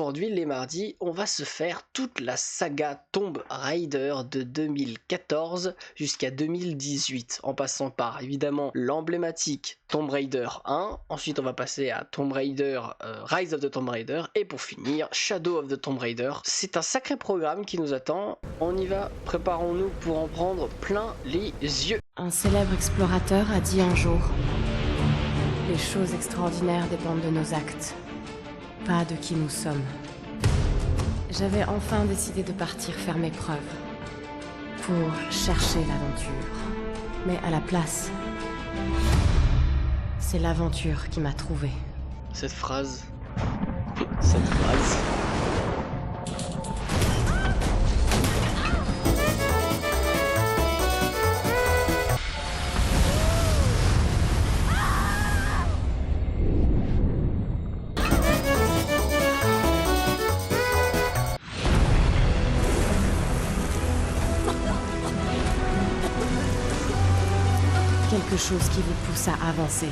aujourd'hui, les mardis, on va se faire toute la saga Tomb Raider de 2014 jusqu'à 2018, en passant par évidemment l'emblématique Tomb Raider 1, ensuite on va passer à Tomb Raider Rise of the Tomb Raider, et pour finir Shadow of the Tomb Raider. C'est un sacré programme qui nous attend, on y va, préparons-nous pour en prendre plein les yeux. Un célèbre explorateur a dit un jour: les choses extraordinaires dépendent de nos actes, pas de qui nous sommes. J'avais enfin décidé de partir faire mes preuves, pour chercher l'aventure. Mais à la place, c'est l'aventure qui m'a trouvé. Cette phrase... Quelque chose qui vous pousse à avancer.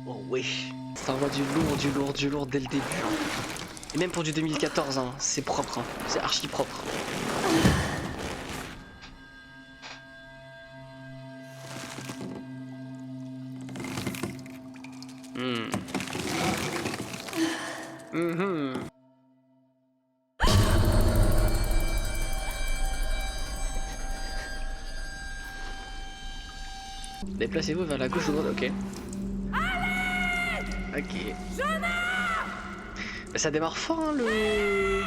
Oh oui, ça envoie du lourd dès le début. Et même pour du 2014, hein, c'est propre, hein, c'est archi propre. Déplacez-vous vers la gauche ou droite, ok. Ok. Ça démarre fort, hein, le...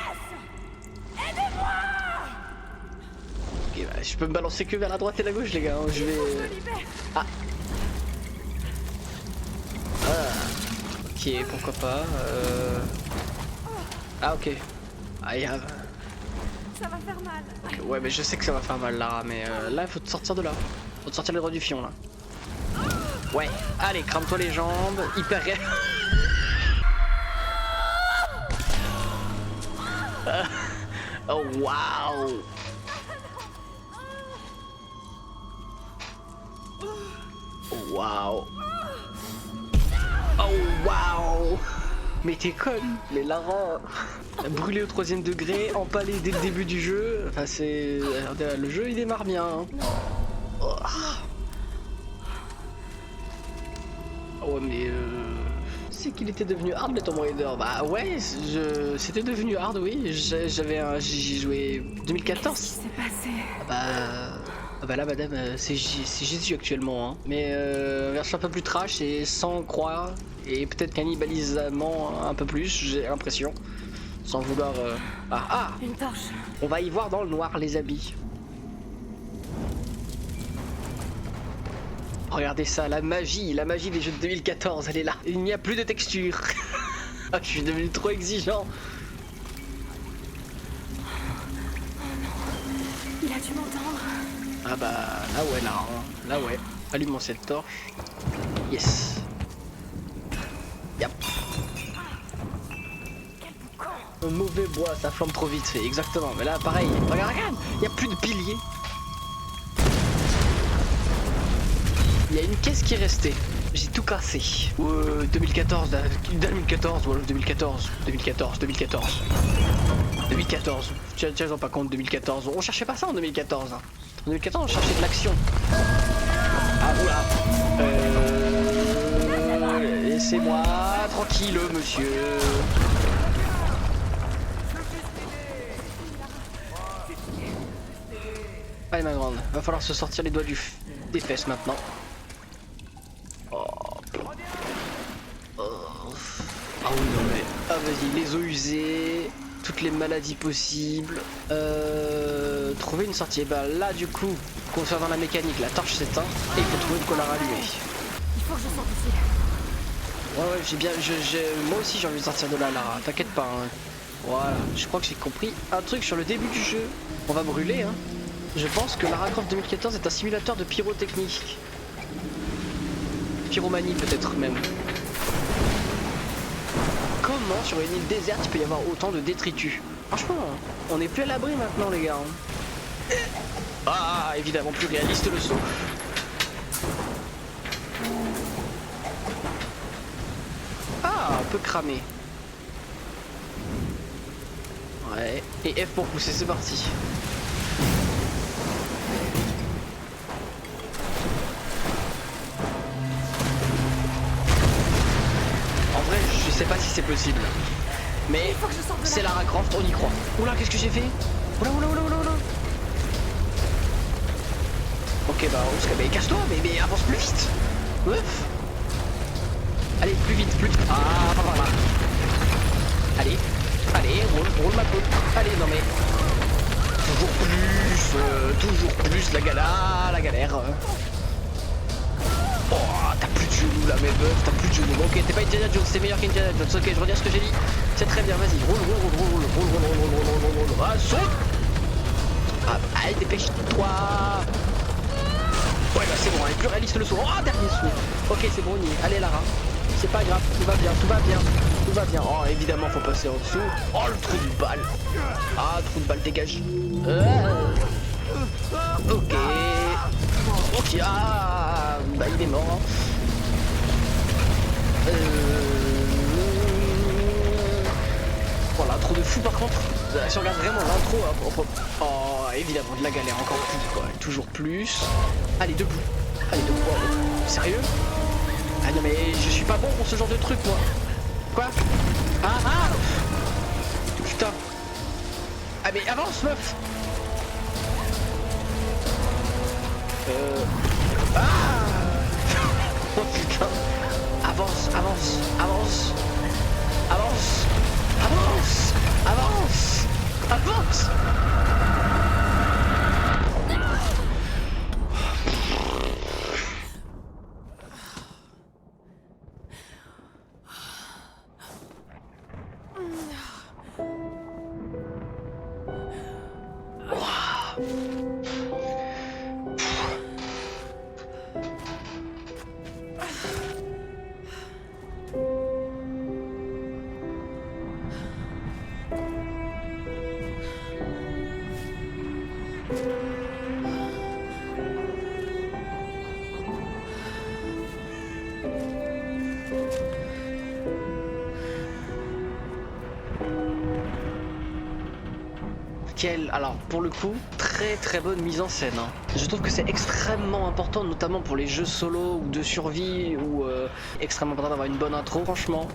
Ok, bah, je peux me balancer que vers la droite et la gauche, les gars, hein. Je vais... Ah. Ok, pourquoi pas. Ah, ok. Ah, Ça va faire mal. Okay, ouais, mais je sais que ça va faire mal, Lara, mais là, il faut te sortir de là. Faut te sortir les droits du fion, là. Ouais, allez, crame-toi les jambes, hyper réel. Oh, waouh. Oh, waouh. Oh, waouh. Mais t'es conne. Mais Lara, brûlé au 3e degré, empalé dès le début du jeu. Enfin, c'est... Le jeu, il démarre bien. Hein. Oh. Ouais, mais c'est qu'il était devenu hard, le Tomb Raider. Bah ouais, c'était devenu hard, oui. J'y joué 2014. Qu'est-ce qui s'est passé? Bah là, madame, c'est Jésus actuellement, hein. Mais version un peu plus trash et sans croix et peut-être cannibalisement un peu plus, j'ai l'impression. Sans vouloir... Une torche. On va y voir dans le noir, les habits. Regardez ça, la magie des jeux de 2014, elle est là. Il n'y a plus de texture. Je suis devenu trop exigeant. Il a dû m'entendre. Ah bah, là ouais, là ouais. Allumons cette torche. Yes. Yep. Quel boucan. Un mauvais bois, ça flambe trop vite, exactement. Mais là, pareil, regarde, il n'y a plus de piliers. Il y a une caisse qui est restée. J'ai tout cassé. 2014, 2014. Tiens, pas compte 2014. On cherchait pas ça en 2014. En 2014, on cherchait de l'action. Ah, oula. Laissez-moi tranquille, monsieur. Allez, ma grande, va falloir se sortir les doigts des fesses maintenant. Oh. Oh. Ah oui, non mais... Ah vas-y, les eaux usées, toutes les maladies possibles. Trouver une sortie. Et bah là du coup, concernant la mécanique, la torche s'éteint et il faut trouver de quoi la rallumer. Il faut que je sorte ici. Ouais, j'ai bien. Moi aussi j'ai envie de sortir de là, Lara. T'inquiète pas. Hein. Voilà, je crois que j'ai compris un truc sur le début du jeu. On va brûler, hein. Je pense que Lara Croft 2014 est un simulateur de pyrotechnique. Pyromanie peut-être même. Comment sur une île déserte il peut y avoir autant de détritus? Franchement, on n'est plus à l'abri maintenant les gars. Ah, évidemment plus réaliste le saut. Ah, un peu cramé. Ouais, et F pour pousser, c'est parti. En vrai, je sais pas si c'est possible. Mais c'est Lara Croft, on y croit. Oula, qu'est-ce que j'ai fait? Oula. Ok, bah on se calme. Casse-toi, mais avance plus vite. Ouf. Allez, plus vite. Ah, voilà. Allez, roule ma poule. Allez, non mais... Toujours plus, la galère. Oh, t'as plus de genoux là, mes meufs, t'as plus de genoux. Ok, t'es pas Indiana Jones, c'est meilleur qu'Indiana Jones. Ok, je reviens à ce que j'ai dit. C'est très bien, vas-y, roule. Ah, saute. Ah, allez, dépêche-toi. Ouais, bah c'est bon, elle est plus réaliste le saut. Oh, dernier saut. Ok, c'est bon, on y est. Allez, Lara. C'est pas grave, tout va bien. Oh, évidemment, faut passer en dessous. Oh, le trou de balle. Ah, trou de balle, dégage. Ok. Ah, bah il est mort. Hein. Voilà, trop de fou par contre. Si on regarde vraiment l'intro, hein, oh, évidemment, de la galère encore plus, quoi. Toujours plus. Allez, debout. Oh, sérieux? Ah non mais je suis pas bon pour ce genre de truc moi. Quoi? Ah. Putain. Ah mais avance meuf. Ah. Oh putain. Avance. Alors pour le coup, très bonne mise en scène. Hein. Je trouve que c'est extrêmement important, notamment pour les jeux solo ou de survie, ou extrêmement important d'avoir une bonne intro. Franchement,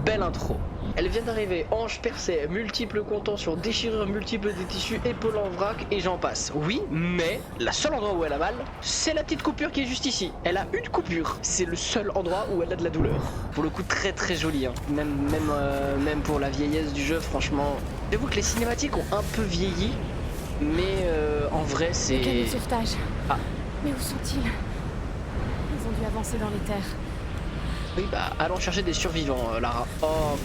belle intro. Elle vient d'arriver, hanche percée, multiples contentions, déchirures multiples des tissus, épaules en vrac et j'en passe. Oui, mais la seule endroit où elle a mal, c'est la petite coupure qui est juste ici. Elle a une coupure, c'est le seul endroit où elle a de la douleur. Pour le coup, très joli. Hein. Même pour la vieillesse du jeu, franchement. J'avoue que les cinématiques ont un peu vieilli, mais en vrai, c'est... Les canaux de sauvetage. Ah. Mais où sont-ils? Ils ont dû avancer dans les terres. Oui, bah, allons chercher des survivants, Lara. Oh.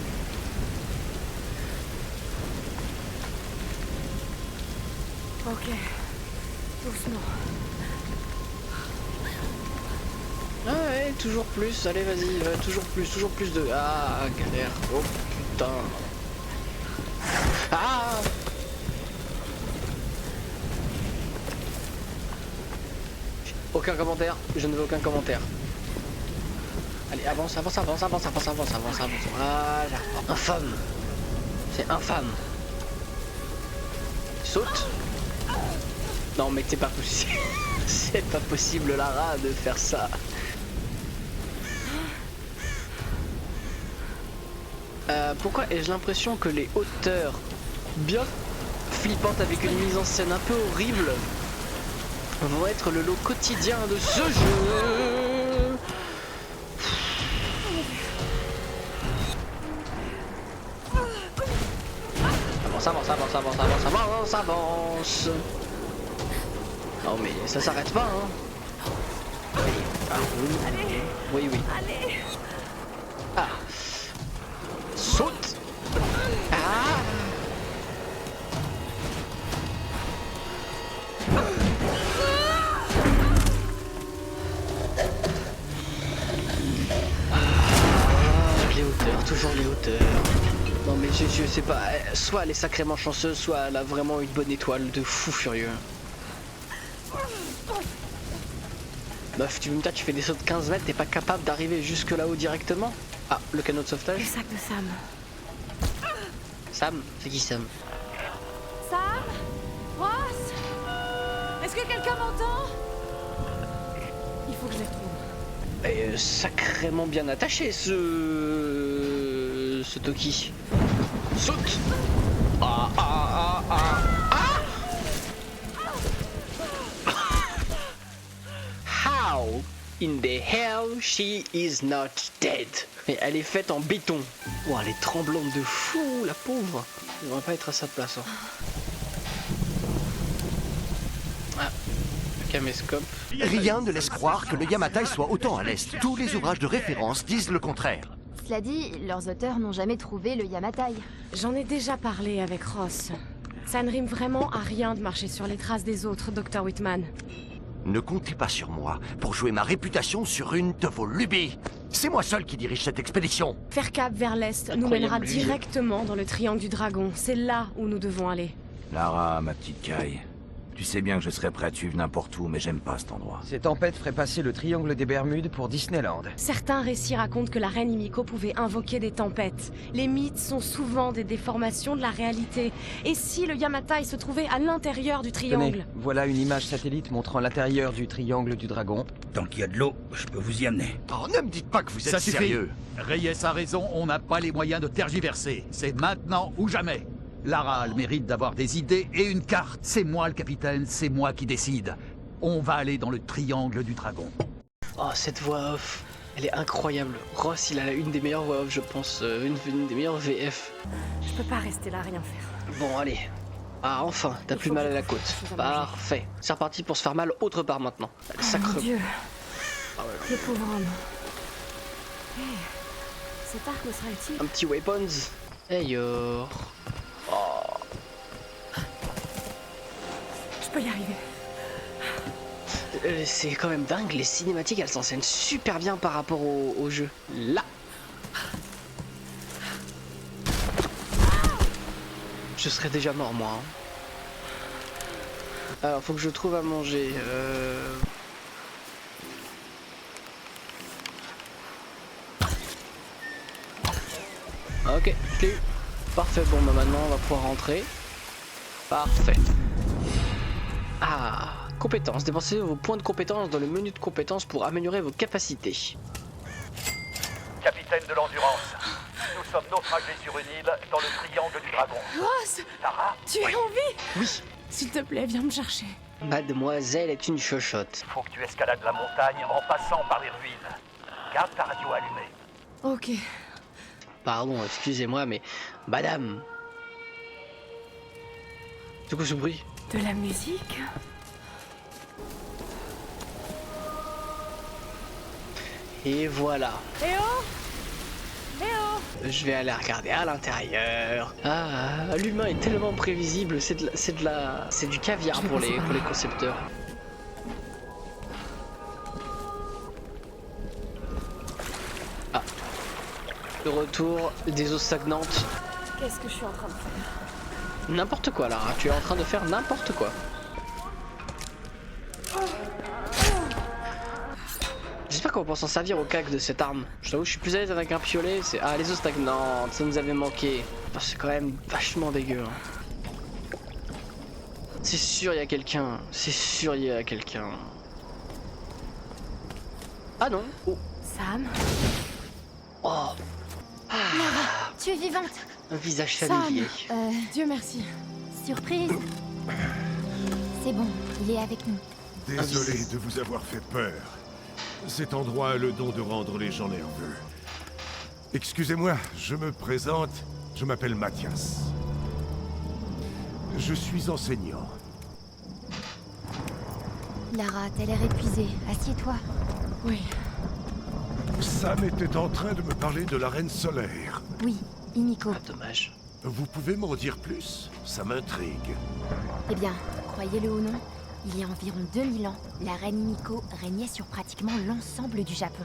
Ok, doucement. Ah ouais, toujours plus, allez vas-y, toujours plus de... Ah, galère, oh putain. Ah. Aucun commentaire, je ne veux aucun commentaire. Allez, avance. Voilà, infâme. C'est infâme. Saute. Non mec, c'est pas possible. C'est pas possible Lara de faire ça. Pourquoi ai-je l'impression que les hauteurs bien flippantes avec une mise en scène un peu horrible vont être le lot quotidien de ce jeu? avance. Non mais ça s'arrête pas hein. Ah, oui. Oui. Ah. Saute. Ah. Les hauteurs, toujours les hauteurs. Non mais je sais pas, soit elle est sacrément chanceuse, soit elle a vraiment une bonne étoile de fou furieux. Meuf, tu fais des sauts de 15 mètres, t'es pas capable d'arriver jusque là-haut directement? Ah, le canot de sauvetage. Le sac de Sam. Sam? C'est qui Sam? Sam? Ross? Est-ce que quelqu'un m'entend? Il faut que je les retrouve. Sacrément bien attaché ce Toki. Saute! Ah. How in the hell she is not dead? Mais elle est faite en béton. Oh, elle est tremblante de fou, la pauvre. Elle devrait pas être à sa place. Hein. Ah, le caméscope. Rien ne laisse croire que le Yamatai soit autant à l'est. Tous les ouvrages de référence disent le contraire. Cela dit, leurs auteurs n'ont jamais trouvé le Yamatai. J'en ai déjà parlé avec Ross. Ça ne rime vraiment à rien de marcher sur les traces des autres, Dr. Whitman. Ne comptez pas sur moi pour jouer ma réputation sur une de vos lubies. C'est moi seul qui dirige cette expédition. Faire cap vers l'est nous mènera directement dans le triangle du dragon. C'est là où nous devons aller. Lara, ma petite Kai, tu sais bien que je serais prêt à te suivre n'importe où, mais j'aime pas cet endroit. Ces tempêtes feraient passer le triangle des Bermudes pour Disneyland. Certains récits racontent que la reine Himiko pouvait invoquer des tempêtes. Les mythes sont souvent des déformations de la réalité. Et si le Yamatai se trouvait à l'intérieur du triangle? Tenez, voilà une image satellite montrant l'intérieur du triangle du dragon. Tant qu'il y a de l'eau, je peux vous y amener. Oh, ne me dites pas que vous êtes Ça suffit. sérieux. Reyes a raison, on n'a pas les moyens de tergiverser. C'est maintenant ou jamais. Lara a le mérite d'avoir des idées et une carte. C'est moi le capitaine, c'est moi qui décide. On va aller dans le triangle du dragon. Oh, cette voix off, elle est incroyable. Ross, il a une des meilleures voix off, je pense. Une des meilleures VF. Je peux pas rester là, rien faire. Bon, allez. Ah, enfin, t'as plus mal à la côte. Parfait. C'est reparti pour se faire mal autre part maintenant. Oh Sacre. mon Dieu. Ah ouais. Le pauvre homme. Hey, cet arc me sera utile. Un petit weapons. Hey yo. Je peux y arriver. C'est quand même dingue, les cinématiques elles s'enseignent super bien par rapport au jeu. Là. Je serais déjà mort moi. Hein. Alors faut que je trouve à manger. Ok, je l'ai eu. Parfait, bon bah maintenant on va pouvoir rentrer. Parfait. Ah, compétences. Dépensez vos points de compétences dans le menu de compétences pour améliorer vos capacités. Capitaine de l'endurance, nous sommes naufragés sur une île dans le triangle du dragon. Ross, Lara, tu es en vie? Oui. S'il te plaît, viens me chercher. Mademoiselle est une chochotte. faut que tu escalades la montagne en passant par les ruines. Garde ta radio allumée. Ok. Pardon, excusez-moi, mais... Madame. C'est quoi ce bruit? De la musique? Et voilà. Eh oh! Eh oh! Je vais aller regarder à l'intérieur. Ah, l'humain est tellement prévisible, c'est du caviar pour les concepteurs. Ah. Le retour des eaux stagnantes. Qu'est-ce que je suis en train de faire? N'importe quoi, Lara, tu es en train de faire n'importe quoi. J'espère qu'on va pouvoir s'en servir au cac de cette arme. Je t'avoue, je suis plus à l'aise avec un piolet. C'est... Ah, les eaux stagnantes, ça nous avait manqué. Oh, c'est quand même vachement dégueu. Hein. C'est sûr, il y a quelqu'un. C'est sûr, il y a quelqu'un. Ah non. Oh. Sam? Oh. Lara, tu es vivante. Un visage Sam. familier. Dieu merci. Surprise. C'est bon, il est avec nous. Désolé de vous avoir fait peur. Cet endroit a le don de rendre les gens nerveux. Excusez-moi, je me présente, je m'appelle Mathias. Je suis enseignant. Lara, t'as l'air épuisée. Assieds-toi. Oui. Sam était en train de me parler de la Reine Solaire. Oui, Himiko. Ah, dommage. Vous pouvez m'en dire plus? Ça m'intrigue. Eh bien, croyez-le ou non, il y a environ 2000 ans, la reine Himiko régnait sur pratiquement l'ensemble du Japon.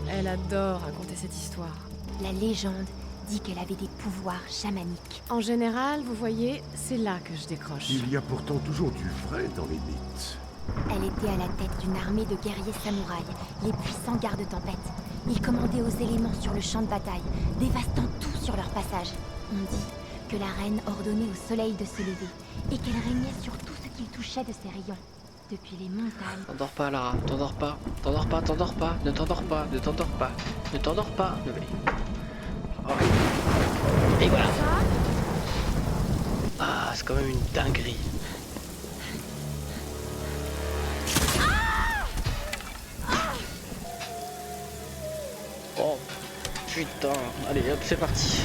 Elle adore raconter cette histoire. La légende dit qu'elle avait des pouvoirs chamaniques. En général, vous voyez, c'est là que je décroche. Il y a pourtant toujours du vrai dans les mythes. Elle était à la tête d'une armée de guerriers samouraïs, les puissants gardes-tempête. Ils commandaient aux éléments sur le champ de bataille, dévastant tout sur leur passage. On dit que la reine ordonnait au soleil de se lever, et qu'elle régnait sur tout ce qu'il touchait de ses rayons. Depuis les montagnes... T'endors pas, Lara, t'endors pas. T'endors pas, t'endors pas, ne t'endors pas, ne t'endors pas, ne t'endors pas. Oh. Et voilà. Ah, c'est quand même une dinguerie. Oh, putain. Allez, hop, c'est parti.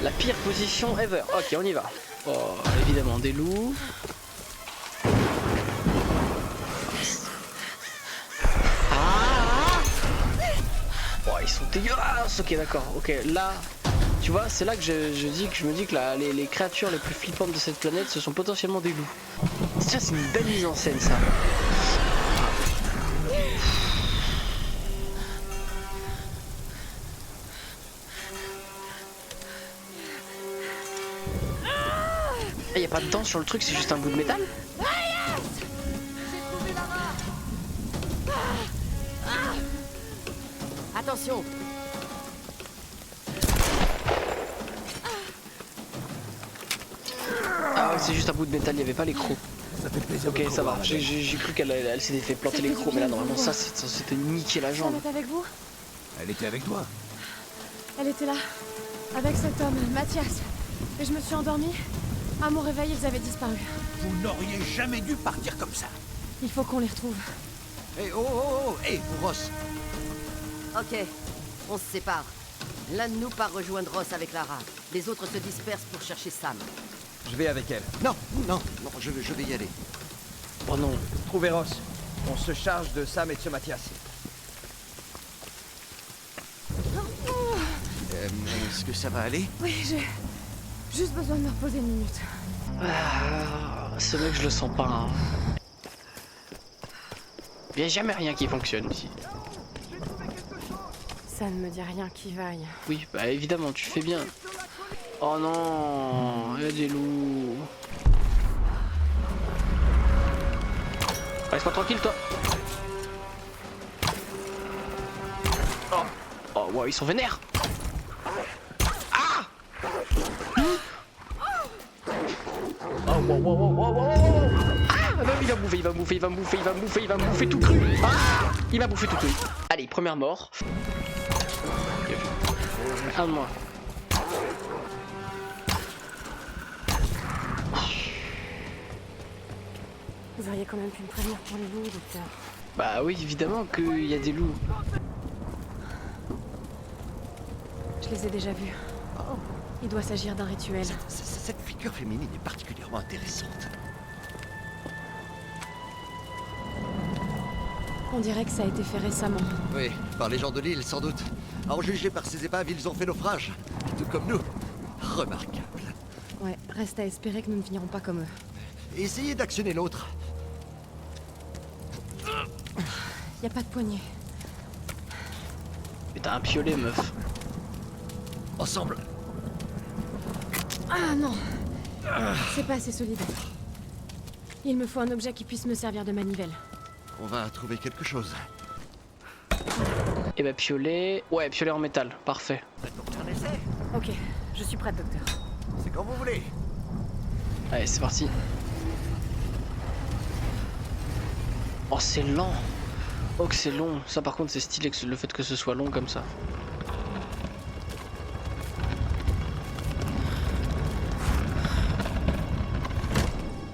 La pire position ever. Ok, on y va. Oh, évidemment, des loups. Oh, ils sont dégueulasses. Ok, d'accord. Ok, là, tu vois, c'est là que je me dis que les créatures les plus flippantes de cette planète, ce sont potentiellement des loups. Ça, c'est une belle mise en scène, ça. Il n'y a pas de dents sur le truc, c'est juste un bout de métal. Attention. Ah ouais, c'est juste un bout de métal, il n'y avait pas les crocs. Ça fait plaisir. Ok, ça va. J'ai cru qu'elle s'était fait planter les crocs, mais là normalement ça c'était niquer la jambe. Elle est avec vous? Elle était avec toi? Elle était là, avec cet homme, Mathias. Et je me suis endormie. À mon réveil, ils avaient disparu. Vous n'auriez jamais dû partir comme ça. Il faut qu'on les retrouve. Eh oh, hé, Ross. Ok, on se sépare. L'un de nous part rejoindre Ross avec Lara. Les autres se dispersent pour chercher Sam. Je vais avec elle. Non, je vais y aller. Oh non. Trouvez Ross. On se charge de Sam et de ce Mathias. Est-ce que ça va aller? Oui, j'ai juste besoin de me reposer une minute. Ah, ce mec, je le sens pas. Hein. Il n'y a jamais rien qui fonctionne ici. Ça ne me dit rien qui vaille. Oui, bah évidemment, tu fais bien. Oh non, il y a des loups. Reste pas tranquille, toi. Oh, ouais, ils sont vénères. Ah! Oh, wow. Ah, non, il va bouffer tout cru. Ah! Il m'a bouffé tout cru. Allez, première mort. Un de moins. Vous auriez quand même pu me prévenir pour les loups, docteur. Bah oui, évidemment qu'il y a des loups. Je les ai déjà vus. Il doit s'agir d'un rituel. Cette figure féminine est particulièrement intéressante. On dirait que ça a été fait récemment. Oui, par les gens de l'île, sans doute. À en juger par ces épaves, ils ont fait naufrage. Tout comme nous. Remarquable. Ouais, reste à espérer que nous ne finirons pas comme eux. Essayez d'actionner l'autre. Y a pas de poignée. Mais t'as un piolet, meuf. Ensemble. Ah non! C'est pas assez solide. Il me faut un objet qui puisse me servir de manivelle. On va trouver quelque chose. Et bah piolet... Ouais, piolet en métal, parfait. Un essai? Ok, je suis prête, docteur. C'est quand vous voulez. Allez, c'est parti. Oh, c'est lent. Oh, que c'est long. Ça, par contre, c'est stylé, que le fait que ce soit long comme ça.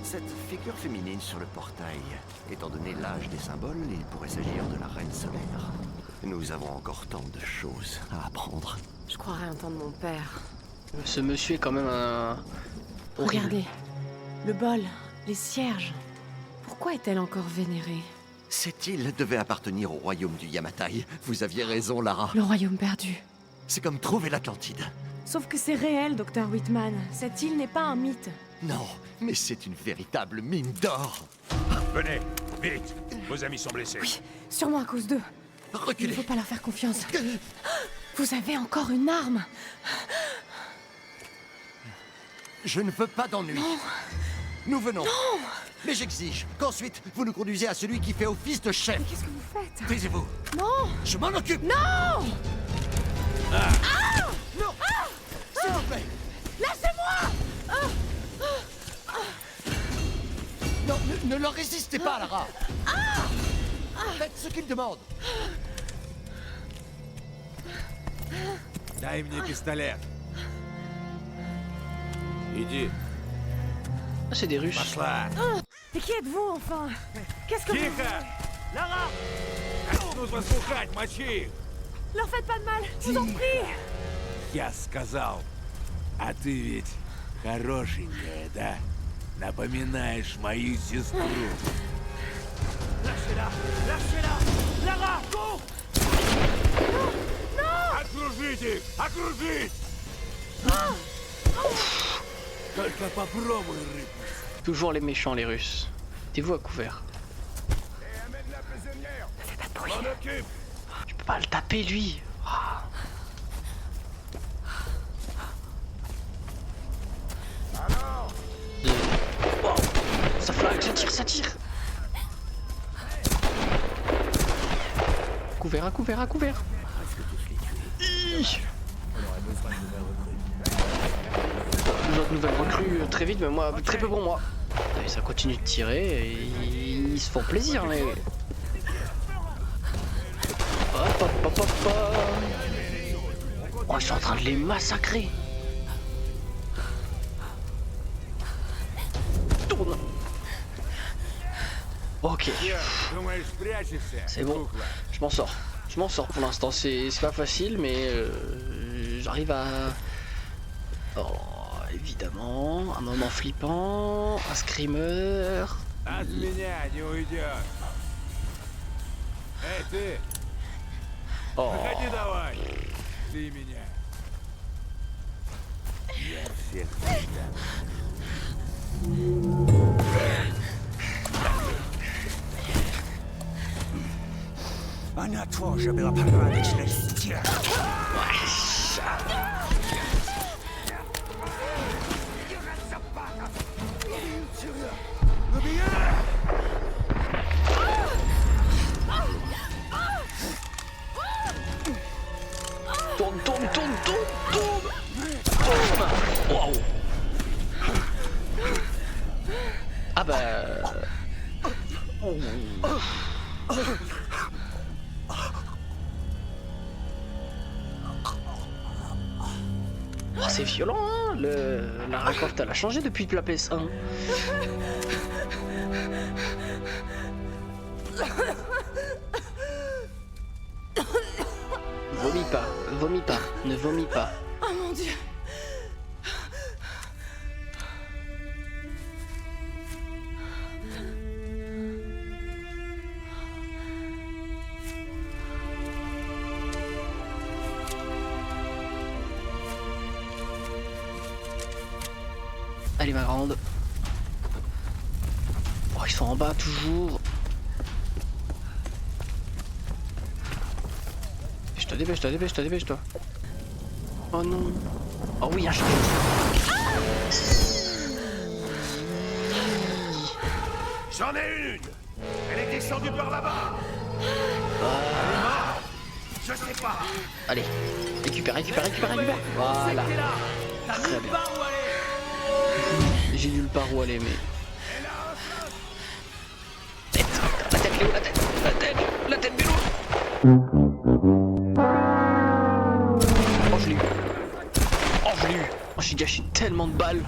Cette figure féminine sur le portail, étant donné l'âge des symboles, il pourrait s'agir de la Reine Solaire. Nous avons encore tant de choses à apprendre. Je croirais entendre mon père. Ce monsieur est quand même horrible. Regardez. Le bol, les cierges. Pourquoi est-elle encore vénérée? Cette île devait appartenir au royaume du Yamatai. Vous aviez raison, Lara. Le royaume perdu. C'est comme trouver l'Atlantide. Sauf que c'est réel, Dr. Whitman. Cette île n'est pas un mythe. Non, mais c'est une véritable mine d'or. Venez, vite. Vos amis sont blessés. Oui, sûrement à cause d'eux. Il Reculez. ne faut pas leur faire confiance. Vous avez encore une arme. Je ne veux pas d'ennui. Nous venons. Non. Mais j'exige qu'ensuite, vous nous conduisez à celui qui fait office de chef. Mais qu'est-ce que vous faites? Taisez-vous. Non. Je m'en occupe. Non. Non. S'il vous plaît. Lâchez-moi. Non, ne leur résistez pas, Lara. Faites ce qu'ils demandent. Дай мне пистолет. Иди. Ah, c'est des Russes. Пошла. Mais qui êtes-vous, enfin? Qu'est-ce que vous... Тихо! Лара! Начнут возбухать, мочи их! Leur faites pas de mal, je vous en prie. Я сказал. А ты ведь хорошенькая, да? Напоминаешь мою сестру. Lâchez-la! Lâchez-la! Lara, cours! Окружить их! Окружить! Только попробуй рыпнуться. Toujours les méchants, les Russes. Mettez-vous à couvert. Je peux pas le taper, lui. Ah. Wow. Ça flag, ça tire. Couvert, à couvert, à couvert. Besoin de nouvelles recrues très vite, mais moi, très peu pour moi. Et ça continue de tirer et ils se font plaisir, mais... Hop, hop, hop, hop, hop. Oh, je suis en train de les massacrer. Tourne. Ok. C'est bon, je m'en sors. Je m'en sors pour l'instant, c'est pas facile, mais j'arrive à... Oh, évidemment, un moment flippant, un screamer... От меня не уйдет. Эй, ты! Oh. Выходи давай! Ты меня. Я всех тебя. Она тоже была порядочной стервой. Tourne, tourne, tourne, tourne, tourne. Tourne. Waouh. Ah bah... Oh. Oh, c'est violent, hein. La Lara Croft, elle a changé depuis la PS1. Vomis pas, ne vomis pas. Oh mon Dieu. Allez ma grande. Oh, ils sont en bas toujours. Dépêche-toi. Oh non. Oh oui, un chat. J'en ai une. Elle est descendue par là-bas. Je sais pas. Allez, récupère. Voilà. Très bien. J'ai nulle part où aller, mais... La tête, Léo, la tête, Bélo. Oh, je l'ai eu. Oh, j'ai gâché tellement de balles.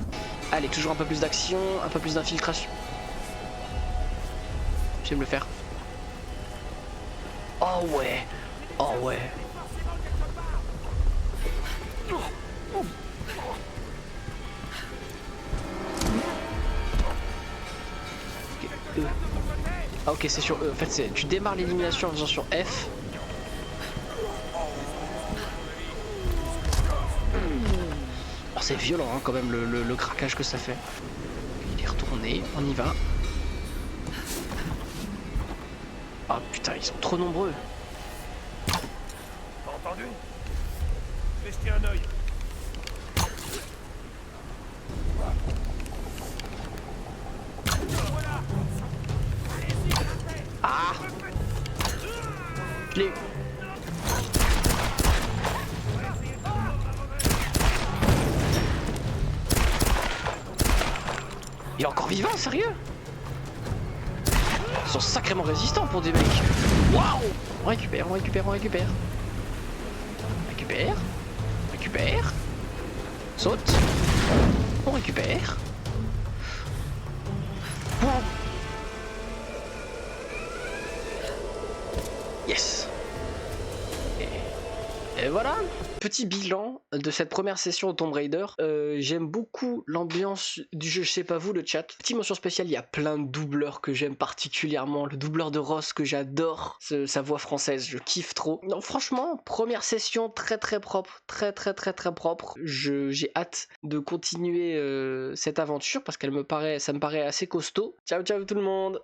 Allez, toujours un peu plus d'action, un peu plus d'infiltration. J'aime le faire. Oh ouais. E. Ah ok, c'est sur E. En fait, tu démarres l'élimination en faisant sur F. Oh, c'est violent hein, quand même le craquage que ça fait. Il est retourné, on y va. Ah putain, ils sont trop nombreux. T'as entendu? Restez un œil. Ah, je l'ai eu. Il est encore vivant, sérieux? Ils sont sacrément résistants pour des mecs. Waouh! On récupère, on récupère, on récupère. Récupère. Récupère. Saute. On récupère. Wow. Yes. Et voilà. Petit bilan de cette première session au Tomb Raider. J'aime beaucoup l'ambiance du jeu, je sais pas vous le chat. Petite mention spéciale, il y a plein de doubleurs que j'aime particulièrement. Le doubleur de Ross que j'adore, sa voix française, je kiffe trop. Non franchement, première session très propre, très propre. J'ai hâte de continuer cette aventure parce ça me paraît assez costaud. Ciao ciao tout le monde.